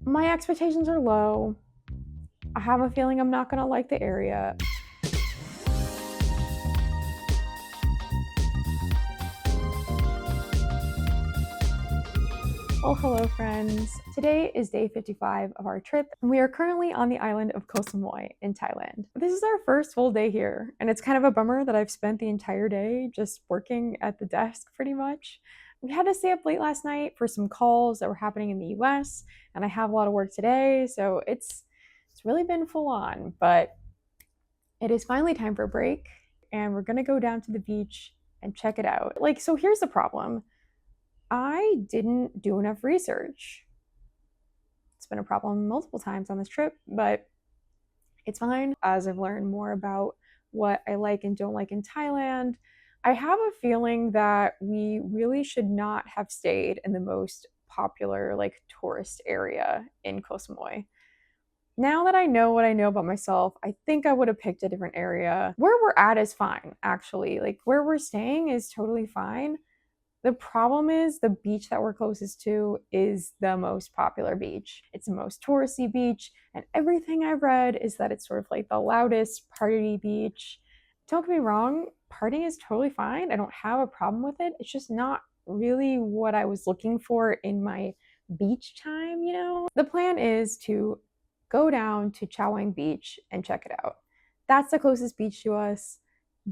My expectations are low. I have a feeling I'm not gonna like the area. Well, hello friends. Today is day 55 of our trip, and we are currently on the island of Koh Samui in Thailand. This is our first full day here, and it's kind of a bummer that I've spent the entire day just working at the desk pretty much. We had to stay up late last night for some calls that were happening in the US, and I have a lot of work today, so it's really been full on, but it is finally time for a break, and we're gonna go down to the beach and check it out. So here's the problem. I didn't do enough research. It's been a problem multiple times on this trip, but it's fine. As I've learned more about what I like and don't like in Thailand, I have a feeling that we really should not have stayed in the most popular tourist area in Koh Samui. Now that I know what I know about myself, I think I would have picked a different area. Where we're at is fine, actually. Where we're staying is totally fine. The problem is the beach that we're closest to is the most popular beach. It's the most touristy beach, and everything I've read is that it's sort of like the loudest party beach. Don't get me wrong, partying is totally fine. I don't have a problem with it. It's just not really what I was looking for in my beach time, you know? The plan is to go down to Chaweng Beach and check it out. That's the closest beach to us.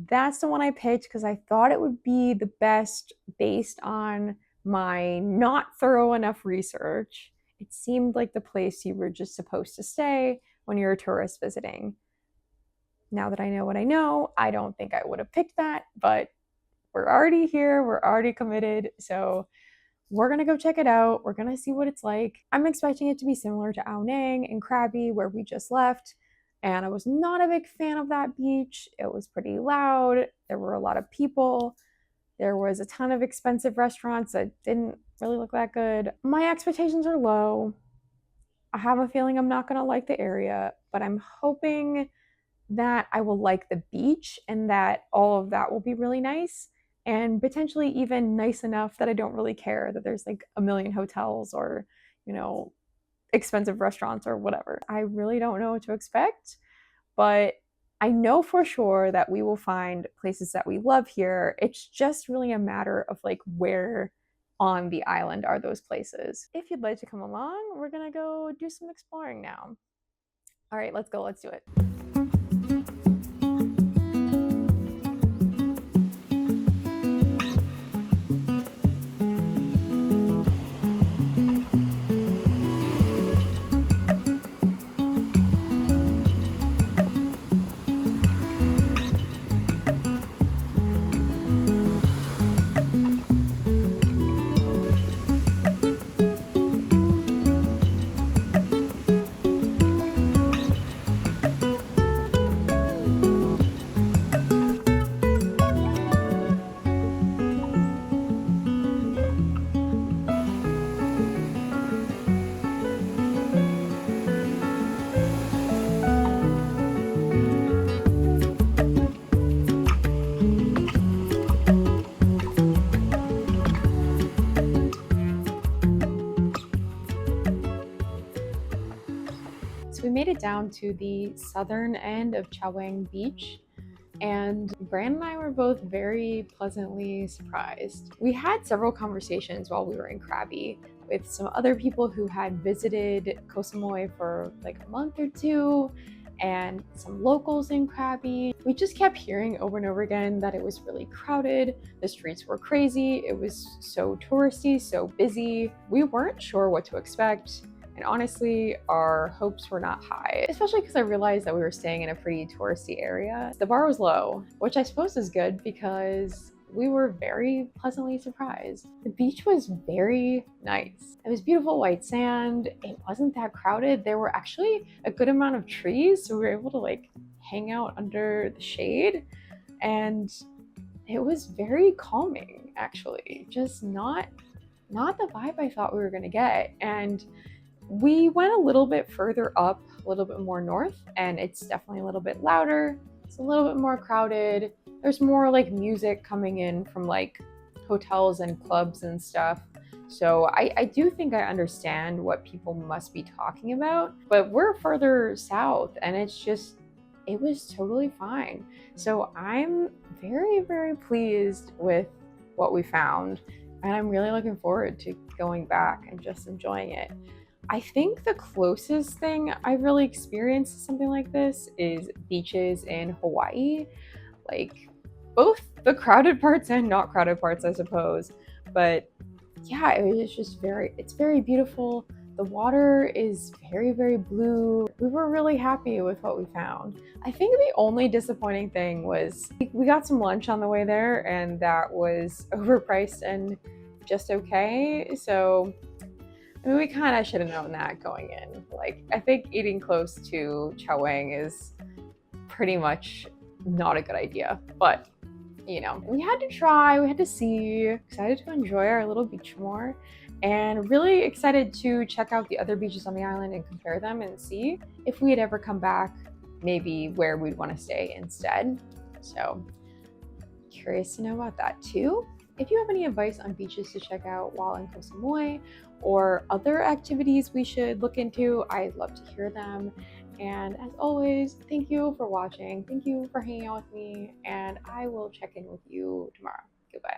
That's the one I picked because I thought it would be the best based on my not thorough enough research. It seemed like the place you were just supposed to stay when you're a tourist visiting. Now that I know what I know, I don't think I would have picked that, but we're already here, we're already committed, so we're gonna go check it out. We're gonna see what it's like. I'm expecting it to be similar to Ao Nang and Krabi, where we just left. And I was not a big fan of that beach. It was pretty loud. There were a lot of people. There was a ton of expensive restaurants that didn't really look that good. My expectations are low. I have a feeling I'm not gonna like the area, but I'm hoping that I will like the beach and that all of that will be really nice and potentially even nice enough that I don't really care that there's like a million hotels or, expensive restaurants or whatever. I really don't know what to expect, but I know for sure that we will find places that we love here. It's just really a matter of where on the island are those places. If you'd like to come along, we're gonna go do some exploring now. All right, let's go, let's do it. So we made it down to the southern end of Chaweng Beach, and Brand and I were both very pleasantly surprised. We had several conversations while we were in Krabi with some other people who had visited Koh Samui for a month or two, and some locals in Krabi. We just kept hearing over and over again that it was really crowded, the streets were crazy, it was so touristy, so busy. We weren't sure what to expect. And honestly, our hopes were not high, especially because I realized that we were staying in a pretty touristy area. The bar was low, which I suppose is good because we were very pleasantly surprised. The beach was very nice. It was beautiful white sand. It wasn't that crowded. There were actually a good amount of trees, so we were able to hang out under the shade. And it was very calming, actually. Just not the vibe I thought we were gonna get. And we went a little bit further up, a little bit more north, and it's definitely a little bit louder. It's a little bit more crowded. There's more music coming in from hotels and clubs and stuff. So I do think I understand what people must be talking about, but we're further south and it was totally fine. So I'm very, very pleased with what we found, and I'm really looking forward to going back and just enjoying it. I think the closest thing I've really experienced to something like this is beaches in Hawaii, like both the crowded parts and not crowded parts, I suppose. But yeah, it's very beautiful. The water is very, very blue. We were really happy with what we found. I think the only disappointing thing was we got some lunch on the way there, and that was overpriced and just okay. So, I mean, we kind of should have known that going in. Like, I think eating close to Chaweng is pretty much not a good idea, but you know, we had to try, we had to see, excited to enjoy our little beach more, and really excited to check out the other beaches on the island and compare them and see if we'd ever come back, maybe where we'd want to stay instead. So, curious to know about that too. If you have any advice on beaches to check out while in Koh Samui or other activities we should look into, I'd love to hear them. And as always, thank you for watching. Thank you for hanging out with me, and I will check in with you tomorrow. Goodbye.